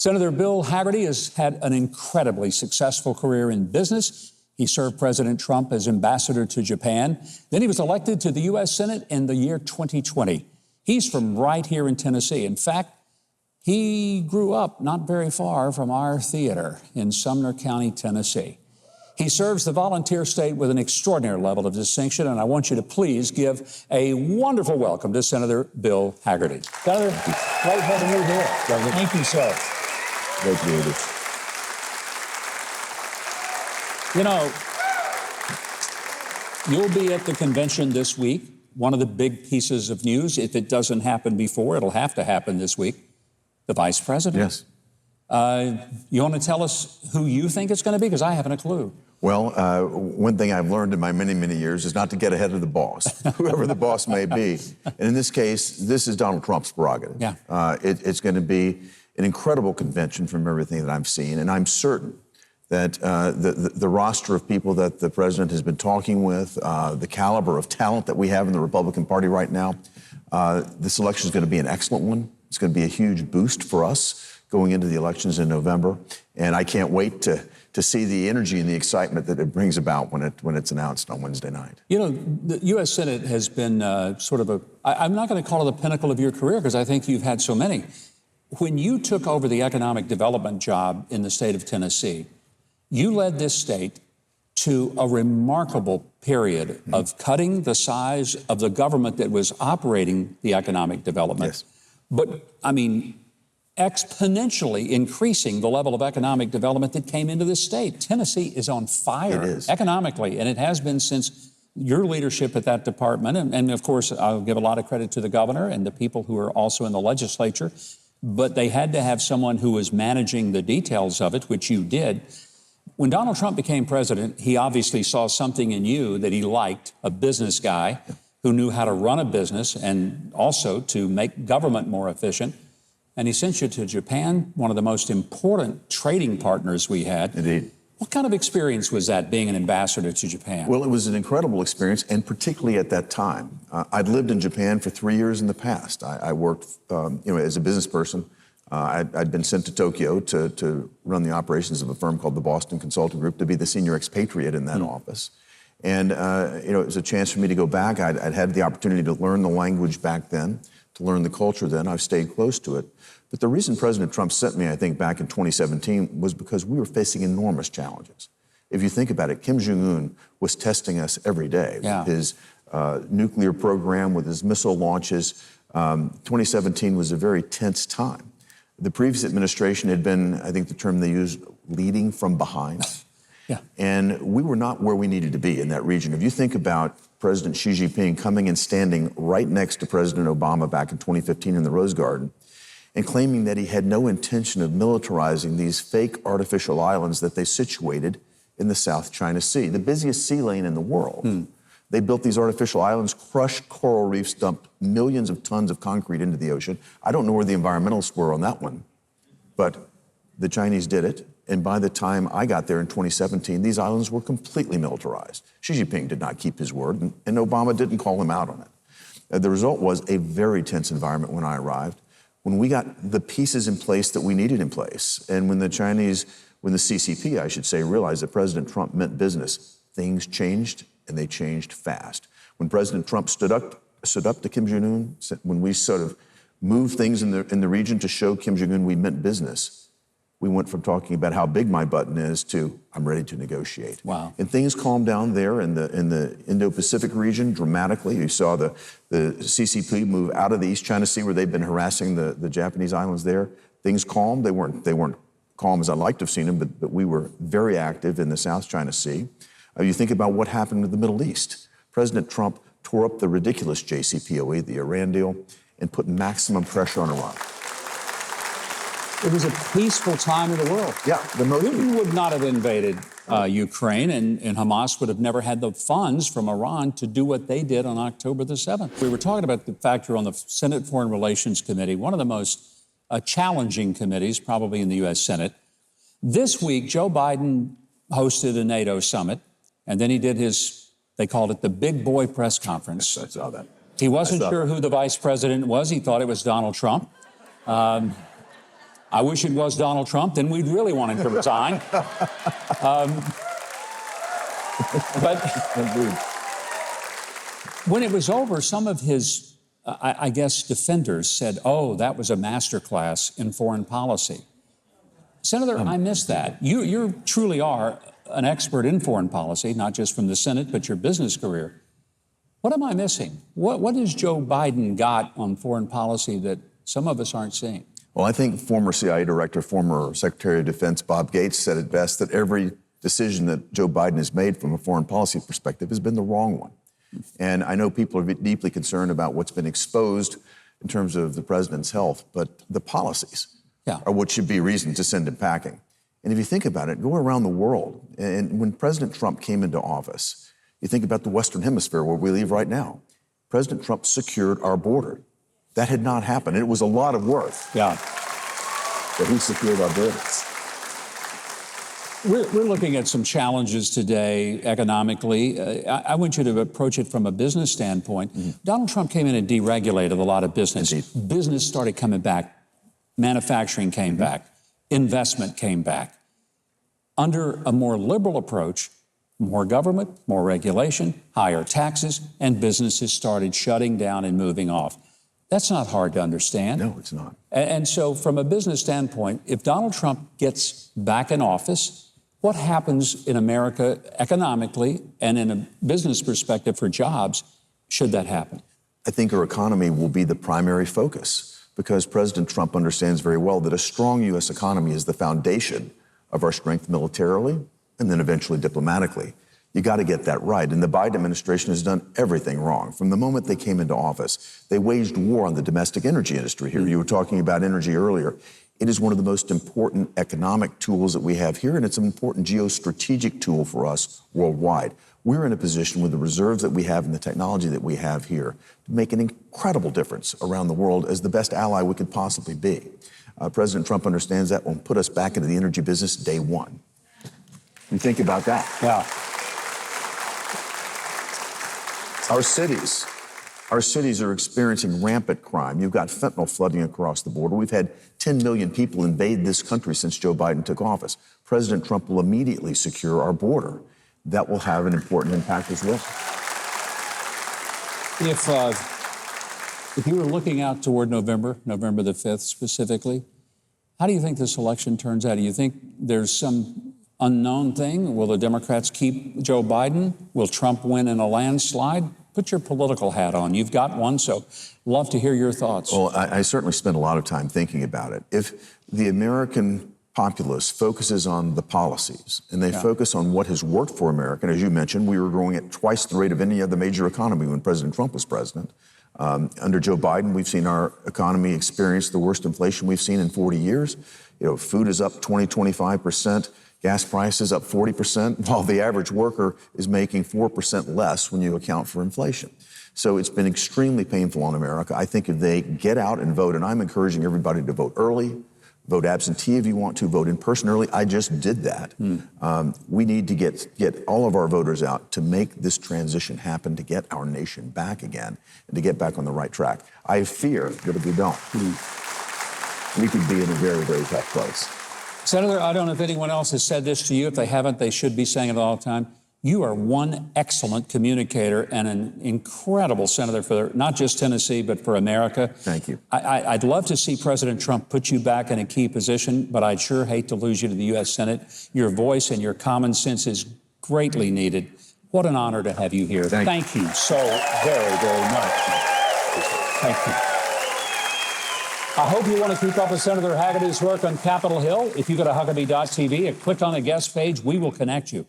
Senator Bill Hagerty has had an incredibly successful career in business. He served President Trump as ambassador to Japan. Then he was elected to the U.S. Senate in the year 2020. He's from right here in Tennessee. In fact, he grew up not very far from our theater in Sumner County, Tennessee. He serves the volunteer state with an extraordinary level of distinction, and I want you to please give a wonderful welcome to Senator Bill Hagerty. Senator, great having you here. Thank you, sir. Great to be with you. You know, you'll be at the convention this week. One of the big pieces of news, if it doesn't happen before, it'll have to happen this week, the vice president. Yes. You want to tell us who you think it's going to be? Because I haven't a clue. Well, one thing I've learned in my many, many years is not to get ahead of the boss, whoever the boss may be. And in this case, this is Donald Trump's prerogative. Yeah. It's going to be an incredible convention from everything that I've seen. And I'm certain that the roster of people that the president has been talking with, the caliber of talent that we have in the Republican Party right now, this election is going to be an excellent one. It's going to be a huge boost for us going into the elections in November. And I can't wait to see the energy and the excitement that it brings about when it's announced on Wednesday night. You know, the U.S. Senate has been sort of I'm not going to call it the pinnacle of your career because I think you've had so many. When you took over the economic development job in the state of Tennessee, you led this state to a remarkable period of cutting the size of the government that was operating the economic development. Yes. But, I mean, exponentially increasing the level of economic development that came into this state. Tennessee is on fire economically, and it has been since your leadership at that department. And of course, I'll give a lot of credit to the governor and the people who are also in the legislature. But they had to have someone who was managing the details of it, which you did. When Donald Trump became president, he obviously saw something in you that he liked, a business guy who knew how to run a business and also to make government more efficient. And he sent you to Japan, one of the most important trading partners we had. Indeed. What kind of experience was that, being an ambassador to Japan? Well, it was an incredible experience, and particularly at that time. I'd lived in Japan for 3 years in the past. I worked, as a business person. I'd been sent to Tokyo to run the operations of a firm called the Boston Consulting Group, to be the senior expatriate in that office. And, it was a chance for me to go back. I'd had the opportunity to learn the language back then, to learn the culture then. I've stayed close to it. But the reason President Trump sent me, I think, back in 2017 was because we were facing enormous challenges. If you think about it, Kim Jong-un was testing us every day with his nuclear program, with his missile launches. 2017 was a very tense time. The previous administration had been, I think the term they used, leading from behind. Yeah. And we were not where we needed to be in that region. If you think about President Xi Jinping coming and standing right next to President Obama back in 2015 in the Rose Garden and claiming that he had no intention of militarizing these fake artificial islands that they situated in the South China Sea, the busiest sea lane in the world. They built these artificial islands, crushed coral reefs, dumped millions of tons of concrete into the ocean. I don't know where the environmentalists were on that one, but the Chinese did it. And by the time I got there in 2017, these islands were completely militarized. Xi Jinping did not keep his word, and Obama didn't call him out on it. The result was a very tense environment when I arrived. When we got the pieces in place that we needed in place, and when the CCP, I should say, realized that President Trump meant business, things changed, and they changed fast. When President Trump stood up to Kim Jong-un, when we sort of moved things in the region to show Kim Jong-un we meant business, we went from talking about how big my button is to I'm ready to negotiate. Wow. And things calmed down there in the Indo-Pacific region dramatically. You saw the CCP move out of the East China Sea where they've been harassing the Japanese islands there. Things calmed. They weren't calm as I'd like to have seen them, but we were very active in the South China Sea. You think about what happened in the Middle East. President Trump tore up the ridiculous JCPOA, the Iran deal, and put maximum pressure on Iran. It was a peaceful time in the world. Yeah. Putin would not have invaded Ukraine, and Hamas would have never had the funds from Iran to do what they did on October the 7th. We were talking about the fact you're on the Senate Foreign Relations Committee, one of the most challenging committees probably in the U.S. Senate. This week, Joe Biden hosted a NATO summit, and then he did they called it the big boy press conference. I saw that. He wasn't sure who the vice president was. He thought it was Donald Trump. I wish it was Donald Trump, then we'd really want him to resign. But when it was over, some of his, I guess, defenders said, oh, that was a masterclass in foreign policy. Senator, I miss that. You truly are an expert in foreign policy, not just from the Senate, but your business career. What am I missing? What has Joe Biden got on foreign policy that some of us aren't seeing? Well, I think former CIA director, former Secretary of Defense Bob Gates said it best, that every decision that Joe Biden has made from a foreign policy perspective has been the wrong one. And I know people are deeply concerned about what's been exposed in terms of the president's health, but the policies are what should be reason to send him packing. And if you think about it, go around the world. And when President Trump came into office, you think about the Western Hemisphere where we live right now. President Trump secured our border. That had not happened. It was a lot of work. But he secured our borders. We're looking at some challenges today economically. I want you to approach it from a business standpoint. Donald Trump came in and deregulated a lot of business. Indeed. Business started coming back. Manufacturing came back. Investment came back. Under a more liberal approach, more government, more regulation, higher taxes, and businesses started shutting down and moving off. That's not hard to understand. No, it's not. And so from a business standpoint, if Donald Trump gets back in office, what happens in America economically and in a business perspective for jobs should that happen? I think our economy will be the primary focus because President Trump understands very well that a strong U.S. economy is the foundation of our strength militarily and then eventually diplomatically. You got to get that right. And the Biden administration has done everything wrong. From the moment they came into office, they waged war on the domestic energy industry here. You were talking about energy earlier. It is one of the most important economic tools that we have here, and it's an important geostrategic tool for us worldwide. We're in a position with the reserves that we have and the technology that we have here to make an incredible difference around the world as the best ally we could possibly be. President Trump understands that will put us back into the energy business day one. You think about that. Our cities are experiencing rampant crime. You've got fentanyl flooding across the border. We've had 10 million people invade this country since Joe Biden took office. President Trump will immediately secure our border. That will have an important impact as well. If you were looking out toward November the 5th specifically, how do you think this election turns out? Do you think there's some unknown thing? Will the Democrats keep Joe Biden? Will Trump win in a landslide? Put your political hat on. You've got one, so love to hear your thoughts. Well, I certainly spent a lot of time thinking about it. If the American populace focuses on the policies and they focus on what has worked for America, and as you mentioned, we were growing at twice the rate of any other major economy when President Trump was president. Under Joe Biden, we've seen our economy experience the worst inflation we've seen in 40 years. You know, food is up 25%. Gas prices up 40%, while the average worker is making 4% less when you account for inflation. So it's been extremely painful on America. I think if they get out and vote, and I'm encouraging everybody to vote early, vote absentee if you want to, vote in person early. I just did that. We need to get all of our voters out to make this transition happen, to get our nation back again, and to get back on the right track. I fear that if we don't, we could be in a very, very tough place. Senator, I don't know if anyone else has said this to you. If they haven't, they should be saying it all the time. You are one excellent communicator and an incredible senator for not just Tennessee, but for America. Thank you. I'd love to see President Trump put you back in a key position, but I'd sure hate to lose you to the U.S. Senate. Your voice and your common sense is greatly needed. What an honor to have you here. Thank you so very, very much. Thank you. I hope you want to keep up with Senator Hagerty's work on Capitol Hill. If you go to Huckabee.tv and click on the guest page, we will connect you.